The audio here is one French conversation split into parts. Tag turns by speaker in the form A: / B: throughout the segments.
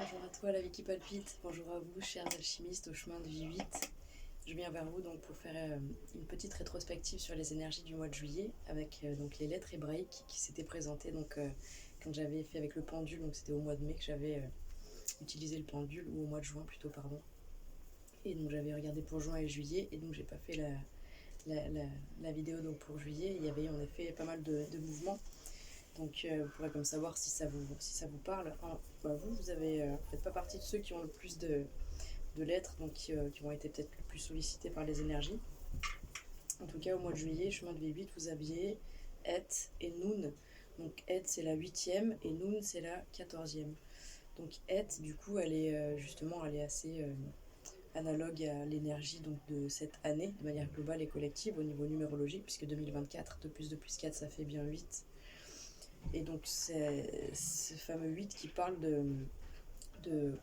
A: Bonjour à toi, la vie qui palpite. Bonjour à vous, chers alchimistes au chemin de vie 8. Je viens vers vous donc pour faire une petite rétrospective sur les énergies du mois de juillet avec donc les lettres hébraïques qui s'étaient présentées quand j'avais fait avec le pendule. Donc c'était au mois de mai que j'avais utilisé le pendule, ou au mois de juin plutôt, pardon. Et donc j'avais regardé pour juin et juillet, et donc j'ai pas fait la vidéo donc pour juillet. Il y avait en effet pas mal de mouvements. Donc vous pourrez comme savoir si ça vous parle. Vous faites pas partie de ceux qui ont le plus de lettres, donc qui ont été peut-être le plus sollicités par les énergies. En tout cas, au mois de juillet, chemin de V8, vous aviez Et et Noun. Donc Et c'est la 8e et Noun c'est la 14e. Donc Et, du coup, elle est assez analogue à l'énergie donc de cette année, de manière globale et collective au niveau numérologique, puisque 2024, 2 plus 4, ça fait bien 8. Et donc c'est ce fameux 8 qui parle de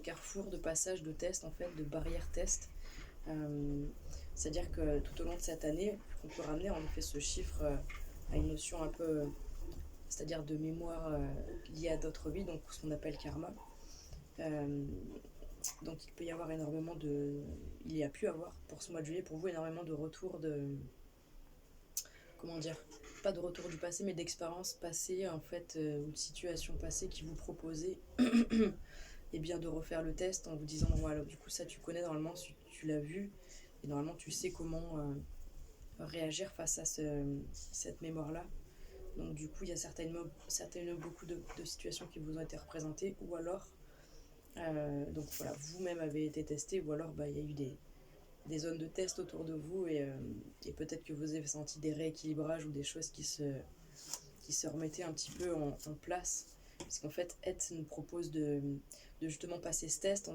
A: carrefour, de passage, de test, en fait, de barrière test. C'est-à-dire que tout au long de cette année, on peut ramener en effet ce chiffre à une notion un peu, c'est-à-dire de mémoire liée à d'autres vies, donc ce qu'on appelle karma. Donc il peut y avoir il y a pu avoir pour ce mois de juillet pour vous énormément de retours comment dire, pas de retour du passé, mais d'expériences passées, en fait, ou de situations passées qui vous proposaient et bien de refaire le test en vous disant voilà, du coup ça tu connais, normalement tu l'as vu, et normalement tu sais comment réagir face à cette mémoire là. Donc du coup il y a certainement beaucoup de situations qui vous ont été représentées, ou alors donc voilà, vous-même avez été testé, ou alors il y a eu des zones de test autour de vous, et peut-être que vous avez senti des rééquilibrages ou des choses qui se remettaient un petit peu en place. Parce qu'en fait, Ed nous propose de justement passer ce test.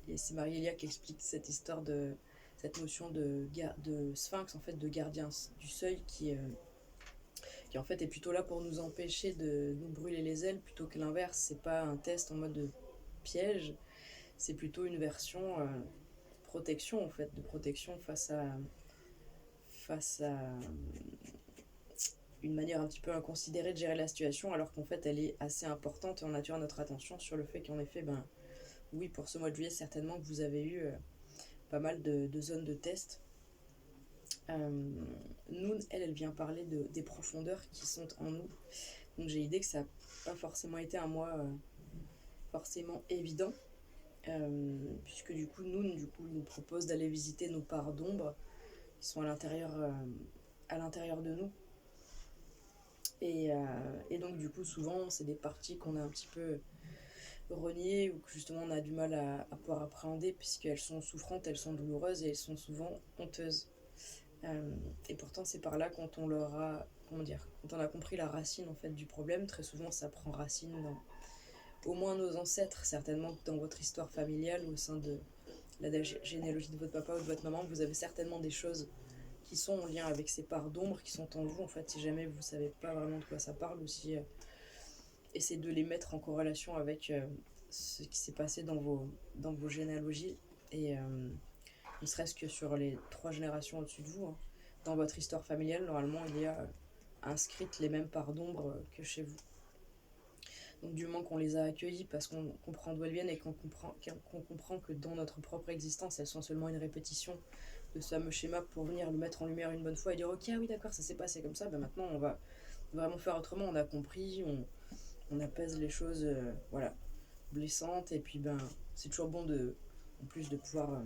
A: Et c'est Marie-Elia qui explique cette histoire cette notion de sphinx, en fait, de gardien du seuil, qui en fait est plutôt là pour nous empêcher de nous brûler les ailes, plutôt que l'inverse. C'est pas un test en mode de piège, c'est plutôt une version protection, en fait, de protection face à une manière un petit peu inconsidérée de gérer la situation, alors qu'en fait elle est assez importante, et on attire notre attention sur le fait qu'en effet, oui, pour ce mois de juillet, certainement que vous avez eu pas mal de zones de test. Noun, elle vient parler des profondeurs qui sont en nous. Donc j'ai l'idée que ça n'a pas forcément été un mois forcément évident, puisque du coup Noun nous propose d'aller visiter nos parts d'ombre qui sont à l'intérieur de nous. Et donc du coup souvent c'est des parties qu'on a un petit peu reniées, ou que justement on a du mal à pouvoir appréhender, puisqu'elles sont souffrantes, elles sont douloureuses, et elles sont souvent honteuses. Et pourtant c'est par là, quand on leur a, quand on a compris la racine en fait du problème, très souvent ça prend racine dans au moins nos ancêtres, certainement dans votre histoire familiale, au sein de la généalogie de votre papa ou de votre maman. Vous avez certainement des choses qui sont en lien avec ces parts d'ombre qui sont en vous, en fait. Si jamais vous savez pas vraiment de quoi ça parle, ou si essayez de les mettre en corrélation avec ce qui s'est passé dans vos généalogies, et ne serait-ce que sur les 3 générations au-dessus de vous, hein. Dans votre histoire familiale, normalement il y a inscrites les mêmes parts d'ombre que chez vous. Donc du moment qu'on les a accueillies parce qu'on comprend d'où elles viennent, et qu'on comprend que dans notre propre existence elles sont seulement une répétition de ce fameux schéma, pour venir le mettre en lumière une bonne fois et dire ok, ah oui d'accord, ça s'est passé comme ça, maintenant on va vraiment faire autrement, on a compris, on apaise les choses voilà, blessantes. Et puis c'est toujours bon en plus de pouvoir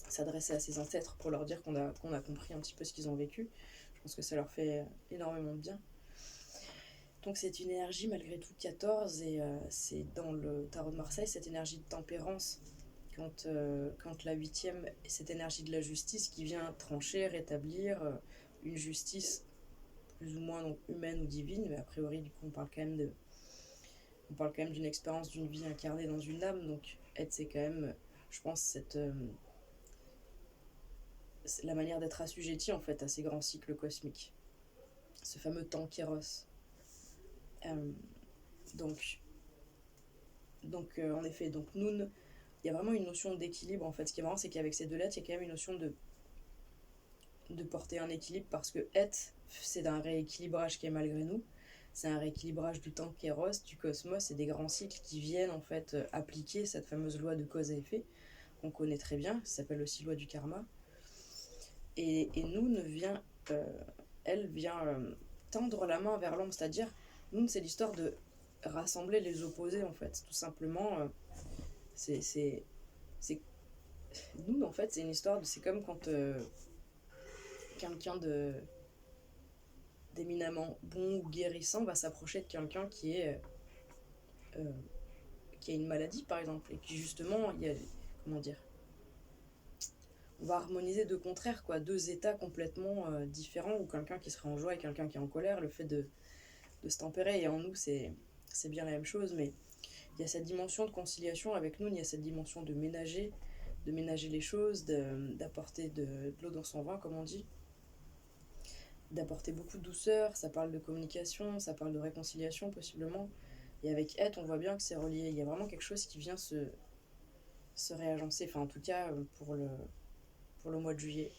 A: s'adresser à ses ancêtres pour leur dire qu'on a compris un petit peu ce qu'ils ont vécu. Je pense que ça leur fait énormément de bien. Donc c'est une énergie malgré tout 14, et c'est dans le tarot de Marseille cette énergie de tempérance, quand la 8e est cette énergie de la justice qui vient trancher, rétablir une justice plus ou moins donc humaine ou divine, mais a priori du coup on parle quand même d'une expérience d'une vie incarnée dans une âme. Donc être, c'est quand même, je pense, la manière d'être assujetti en fait à ces grands cycles cosmiques, ce fameux temps kéros. Donc en effet, donc Noun, il y a vraiment une notion d'équilibre en fait. Ce qui est marrant, c'est qu'avec ces 2 lettres, il y a quand même une notion de porter un équilibre, parce que Et, c'est d'un rééquilibrage qui est malgré nous. c'est un rééquilibrage du temps kéros, du cosmos et des grands cycles qui viennent en fait appliquer cette fameuse loi de cause et effet qu'on connaît très bien, qui s'appelle aussi loi du karma. Et Noun vient, elle vient tendre la main vers l'ombre, c'est-à-dire Noun c'est l'histoire de rassembler les opposés en fait, tout simplement. C'est Noun en fait c'est une histoire de, c'est comme quand quelqu'un de d'éminemment bon ou guérissant va s'approcher de quelqu'un euh, qui a une maladie par exemple et qui justement il y a, comment dire, on va harmoniser deux contraires quoi, deux états complètement différents, ou quelqu'un qui serait en joie et quelqu'un qui est en colère, le fait de se tempérer, et en nous c'est bien la même chose, mais il y a cette dimension de conciliation avec nous, il y a cette dimension de ménager les choses, d'apporter de l'eau dans son vin comme on dit, d'apporter beaucoup de douceur. Ça parle de communication, ça parle de réconciliation possiblement. Et avec Eth, on voit bien que c'est relié. Il y a vraiment quelque chose qui vient se réagencer, enfin en tout cas pour le mois de juillet.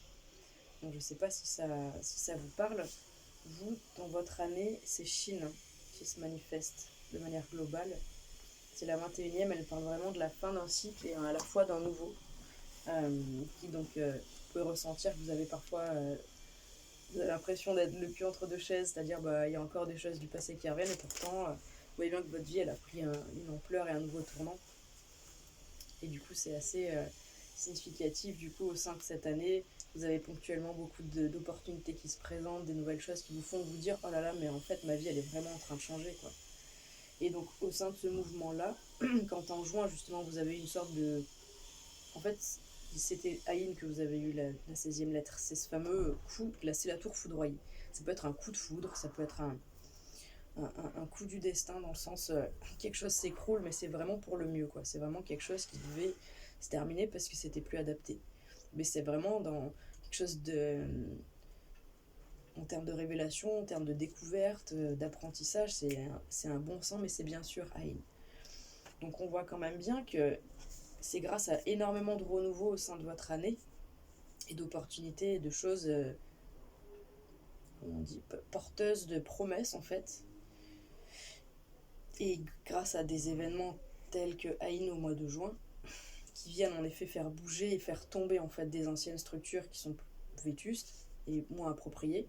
A: Donc je sais pas si ça vous parle. Vous, dans votre année, c'est Chine qui se manifeste de manière globale. C'est la 21e, elle parle vraiment de la fin d'un cycle et à la fois d'un nouveau. Qui donc, vous pouvez ressentir que vous avez parfois vous avez l'impression d'être le cul entre deux chaises, c'est-à-dire il y a encore des choses du passé qui reviennent, et pourtant vous voyez bien que votre vie elle a pris une ampleur et un nouveau tournant. Et du coup c'est assez significatif du coup au sein de cette année. Vous avez ponctuellement beaucoup d'opportunités qui se présentent, des nouvelles choses qui vous font vous dire oh là là mais en fait ma vie elle est vraiment en train de changer quoi. Et donc au sein de ce mouvement là, quand en juin justement vous avez une sorte de... En fait c'était Aïn que vous avez eu la 16e lettre, c'est ce fameux coup, là c'est la tour foudroyée. Ça peut être un coup de foudre, ça peut être un coup du destin dans le sens quelque chose s'écroule mais c'est vraiment pour le mieux quoi. C'est vraiment quelque chose qui devait se terminer parce que c'était plus adapté. Mais c'est vraiment dans quelque chose de... En termes de révélation, en termes de découverte, d'apprentissage, c'est un bon sens mais c'est bien sûr Aïn. Donc on voit quand même bien que c'est grâce à énormément de renouveau au sein de votre année et d'opportunités, de choses, on dit, porteuses de promesses en fait. Et grâce à des événements tels que Aïn au mois de juin, qui viennent en effet faire bouger et faire tomber en fait des anciennes structures qui sont vétustes et moins appropriées,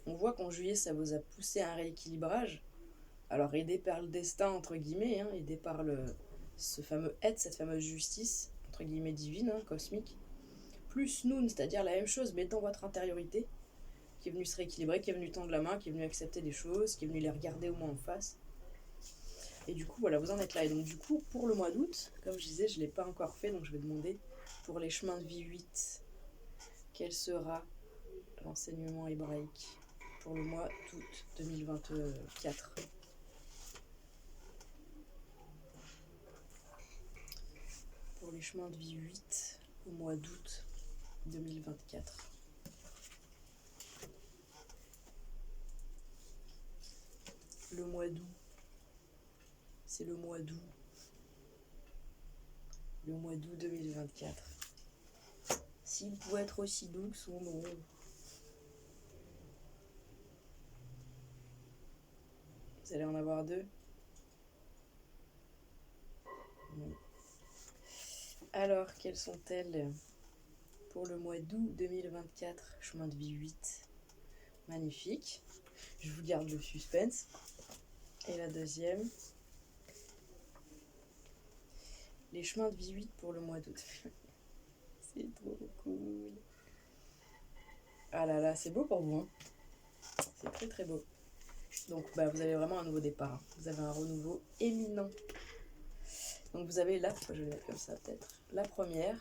A: on voit qu'en juillet ça vous a poussé à un rééquilibrage. Alors aidé par le destin entre guillemets, hein, aidé par ce fameux aide, cette fameuse justice entre guillemets divine, hein, cosmique, plus Noun, c'est-à-dire la même chose, mais dans votre intériorité, qui est venu se rééquilibrer, qui est venu tendre la main, qui est venu accepter des choses, qui est venu les regarder au moins en face. Et du coup, voilà, vous en êtes là. Et donc, du coup, pour le mois d'août, comme je disais, je ne l'ai pas encore fait, donc je vais demander pour les chemins de vie 8, quel sera l'enseignement hébraïque pour le mois d'août 2024. Pour les chemins de vie 8, au mois d'août 2024. Le mois d'août, c'est le mois d'août. Le mois d'août 2024. S'il pouvait être aussi doux que son nom. Vous allez en avoir deux. Alors, quelles sont-elles pour le mois d'août 2024? Chemin de vie 8. Magnifique. Je vous garde le suspense. Et la deuxième. Les chemins de vie 8 pour le mois d'août. C'est trop cool. Ah là là, c'est beau pour vous. Hein, c'est très très beau. Donc vous avez vraiment un nouveau départ. Hein. Vous avez un renouveau éminent. Donc vous avez là, je vais le mettre comme ça peut-être. La première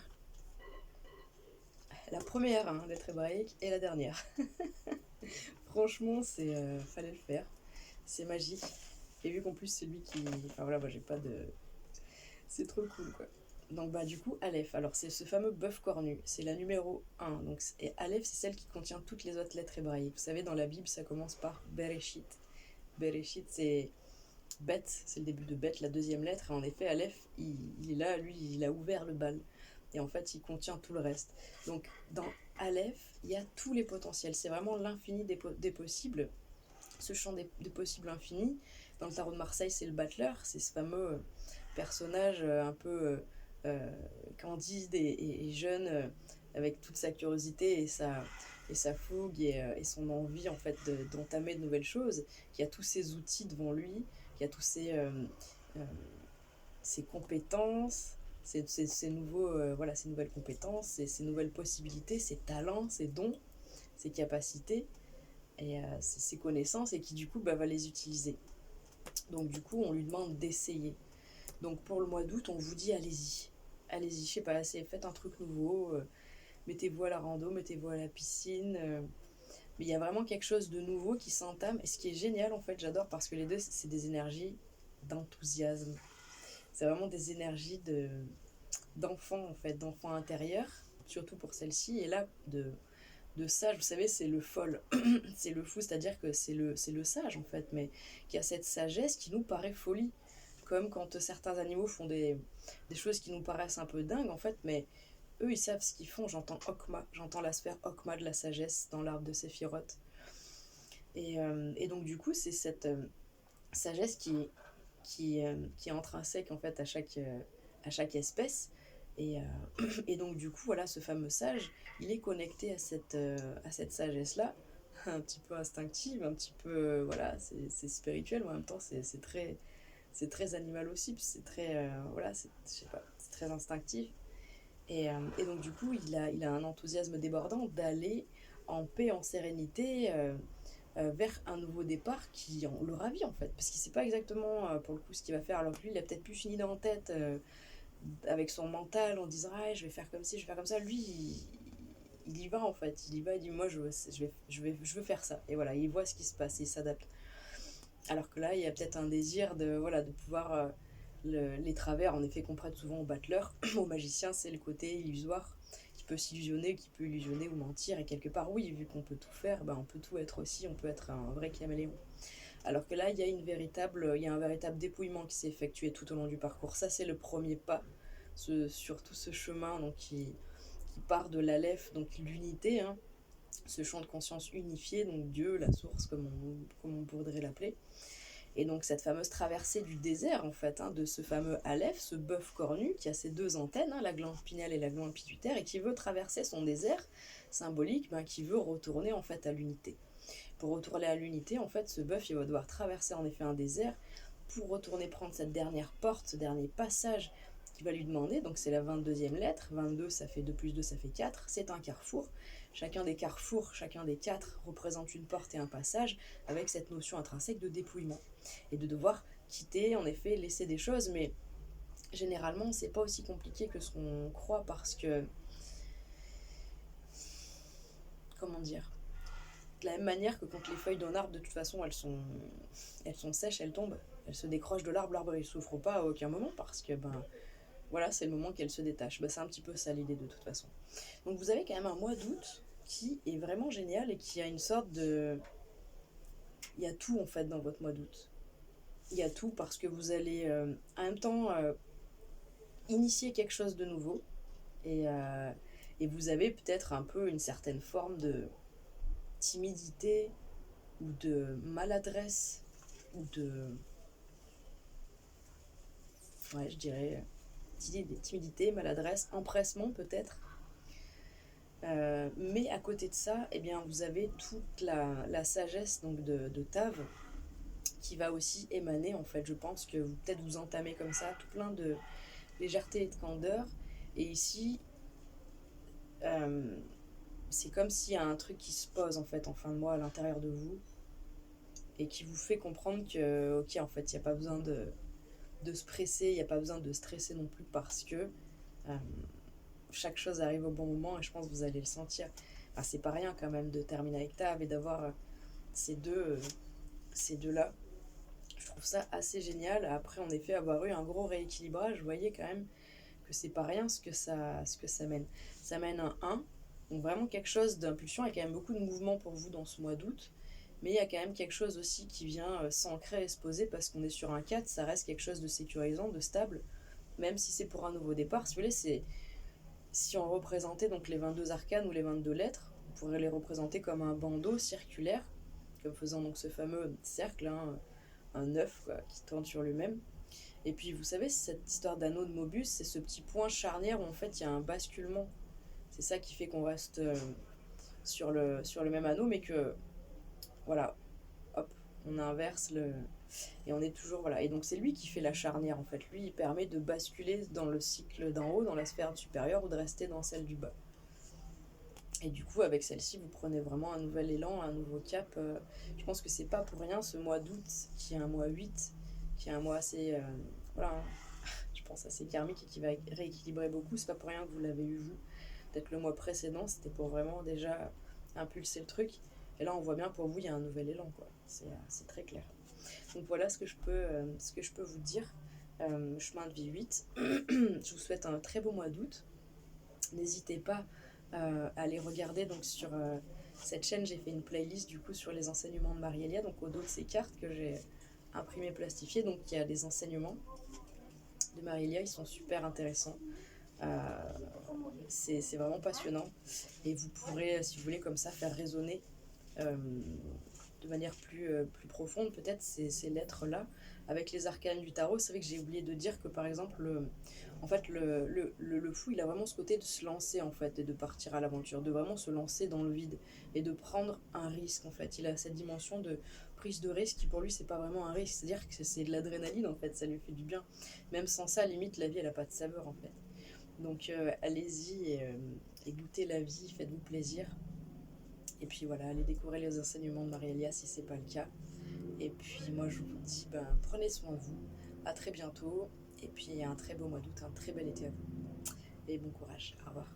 A: hein, lettre hébraïque et la dernière. Franchement, fallait le faire. C'est magique. Et vu qu'en plus c'est lui qui... Enfin voilà, moi j'ai pas de... C'est trop cool quoi. Donc du coup, Aleph, alors c'est ce fameux bœuf cornu, c'est la numéro 1. Donc, et Aleph, c'est celle qui contient toutes les autres lettres hébraïques. Vous savez, dans la Bible, ça commence par Bereshit. Bereshit, c'est Beth, c'est le début de Beth, la deuxième lettre. Et en effet, Aleph, il est là, lui, il a ouvert le bal. Et en fait, il contient tout le reste. Donc, dans Aleph, il y a tous les potentiels. C'est vraiment l'infini des possibles. ce champ des possibles infinis. Dans le tarot de Marseille, c'est le battleur, c'est ce fameux personnage un peu candide et jeune, avec toute sa curiosité et sa fougue et son envie en fait d'entamer de nouvelles choses, qui a tous ses outils devant lui, qui a tous euh, ses compétences, ses nouvelles compétences, ses nouvelles possibilités, ses talents, ses dons, ses capacités et ses connaissances et qui du coup va les utiliser. Donc du coup on lui demande d'essayer. Donc pour le mois d'août on vous dit allez-y. Allez-y, je sais pas, faites un truc nouveau, mettez-vous à la rando, mettez-vous à la piscine. Mais il y a vraiment quelque chose de nouveau qui s'entame. Et ce qui est génial en fait, j'adore parce que les deux c'est des énergies d'enthousiasme. C'est vraiment des énergies d'enfant en fait, d'enfant intérieur, surtout pour celle-ci. Et là, de sage, vous savez, c'est le folle, c'est le fou, c'est-à-dire que c'est le sage en fait, mais qui a cette sagesse qui nous paraît folie. Comme quand certains animaux font des choses qui nous paraissent un peu dingues en fait, mais eux ils savent ce qu'ils font. J'entends Okma, j'entends la sphère Okma de la sagesse dans l'arbre de Séphiroth. Et donc du coup, c'est cette sagesse qui est intrinsèque en fait à chaque espèce. Et donc du coup, voilà, ce fameux sage, il est connecté à cette sagesse-là, un petit peu instinctive, un petit peu, voilà, c'est spirituel, mais en même temps, c'est très animal aussi, puis c'est très, voilà, je sais pas, c'est très instinctif. Et donc du coup, il a un enthousiasme débordant d'aller en paix, en sérénité, vers un nouveau départ qui le ravit en fait. Parce qu'il sait pas exactement pour le coup ce qu'il va faire. Alors que lui, il a peut-être plus une idée en tête avec son mental en disant ah, je vais faire comme ci, je vais faire comme ça. Lui, il y va en fait. Il y va, il dit moi je veux faire ça. Et voilà, il voit ce qui se passe et il s'adapte. Alors que là, il y a peut-être un désir de pouvoir. Les travers, en effet, qu'on prête souvent au battleur, au magicien, c'est le côté illusoire qui peut s'illusionner, qui peut illusionner ou mentir. Et quelque part, oui, vu qu'on peut tout faire, on peut tout être aussi, on peut être un vrai caméléon. Alors que là, il il y a un véritable dépouillement qui s'est effectué tout au long du parcours. Ça, c'est le premier pas sur tout ce chemin donc, qui part de l'Aleph, donc l'unité, hein, ce champ de conscience unifié, donc Dieu, la source, comme on pourrait l'appeler. Et donc cette fameuse traversée du désert, en fait, hein, de ce fameux Aleph, ce bœuf cornu qui a ses deux antennes, hein, la glande pinéale et la glande pituitaire, et qui veut traverser son désert symbolique, qui veut retourner en fait à l'unité. Pour retourner à l'unité, en fait, ce bœuf, il va devoir traverser en effet un désert pour retourner prendre cette dernière porte, ce dernier passage qui va lui demander, donc c'est la 22e lettre, 22 ça fait 2 plus 2 ça fait 4, c'est un carrefour. Chacun des carrefours, chacun des 4 représente une porte et un passage avec cette notion intrinsèque de dépouillement. Et de devoir quitter, en effet, laisser des choses, mais généralement c'est pas aussi compliqué que ce qu'on croit parce que, comment dire, de la même manière que quand les feuilles d'un arbre, de toute façon, elles sont sèches, elles tombent, elles se décrochent de l'arbre, l'arbre il souffre pas à aucun moment parce que, voilà, c'est le moment qu'elles se détachent. C'est un petit peu ça l'idée de toute façon. Donc vous avez quand même un mois d'août qui est vraiment génial et qui a une sorte de... Il y a tout en fait dans votre mois d'août. Il y a tout parce que vous allez en même temps initier quelque chose de nouveau et vous avez peut-être un peu une certaine forme de timidité ou de maladresse ou de, ouais, je dirais timidité, maladresse, empressement peut-être. Mais à côté de ça, eh bien, vous avez toute la sagesse donc de Tav qui va aussi émaner en fait. Je pense que vous peut-être vous entamez comme ça tout plein de légèreté et de candeur. Et ici, euh, c'est comme s'il y a un truc qui se pose en fait en fin de mois à l'intérieur de vous et qui vous fait comprendre que ok en fait il n'y a pas besoin de se presser, il n'y a pas besoin de stresser non plus parce que euh, chaque chose arrive au bon moment et je pense que vous allez le sentir. C'est pas rien quand même de terminer avec Tav et d'avoir ces ces deux là. Je trouve ça assez génial. Après en effet avoir eu un gros rééquilibrage, vous voyez quand même que c'est pas rien ce que ça mène. Ça mène un 1, donc vraiment quelque chose d'impulsion. Il y a quand même beaucoup de mouvement pour vous dans ce mois d'août, mais il y a quand même quelque chose aussi qui vient s'ancrer et se poser parce qu'on est sur un 4, ça reste quelque chose de sécurisant, de stable, même si c'est pour un nouveau départ. Si vous voulez, si on représentait donc les 22 arcanes ou les 22 lettres, on pourrait les représenter comme un bandeau circulaire comme faisant donc ce fameux cercle, hein, un œuf quoi, qui tourne sur lui-même. Et puis vous savez, cette histoire d'anneau de Mobius, c'est ce petit point charnière où en fait il y a un basculement. C'est ça qui fait qu'on reste sur le même anneau, mais que voilà, hop, on inverse le. Et on est toujours. Voilà. Et donc c'est lui qui fait la charnière en fait. Lui, il permet de basculer dans le cycle d'en haut, dans la sphère supérieure, ou de rester dans celle du bas. Et du coup, avec celle-ci, vous prenez vraiment un nouvel élan, un nouveau cap. Je pense que c'est pas pour rien ce mois d'août, qui est un mois 8, qui est un mois assez. Voilà, hein, je pense assez karmique et qui va rééquilibrer beaucoup. C'est pas pour rien que vous l'avez eu vous. Peut-être le mois précédent, c'était pour vraiment déjà impulser le truc. Et là, on voit bien pour vous, il y a un nouvel élan, quoi. C'est très clair. Donc voilà ce que je peux vous dire. Chemin de vie 8. Je vous souhaite un très beau mois d'août. N'hésitez pas à aller regarder donc sur cette chaîne. J'ai fait une playlist du coup sur les enseignements de Marie-Elia. Donc au dos de ces cartes que j'ai imprimées, plastifiées, donc il y a des enseignements de Marie-Elia. Ils sont super intéressants. Euh, c'est vraiment passionnant. Et vous pourrez, si vous voulez, comme ça, faire résonner euh, de manière plus profonde peut-être ces lettres-là avec les arcanes du tarot. C'est vrai que j'ai oublié de dire que par exemple en fait le fou il a vraiment ce côté de se lancer en fait et de partir à l'aventure, de vraiment se lancer dans le vide et de prendre un risque en fait. Il a cette dimension de prise de risque qui pour lui c'est pas vraiment un risque, c'est à dire que c'est de l'adrénaline en fait, ça lui fait du bien. Même sans ça limite la vie elle a pas de saveur en fait. Donc allez-y et goûtez la vie, faites-vous plaisir. Et puis voilà, allez découvrir les enseignements de Marie-Elia si c'est pas le cas. Et puis moi je vous dis, prenez soin de vous, à très bientôt. Et puis un très beau mois d'août, un très bel été à vous. Et bon courage, au revoir.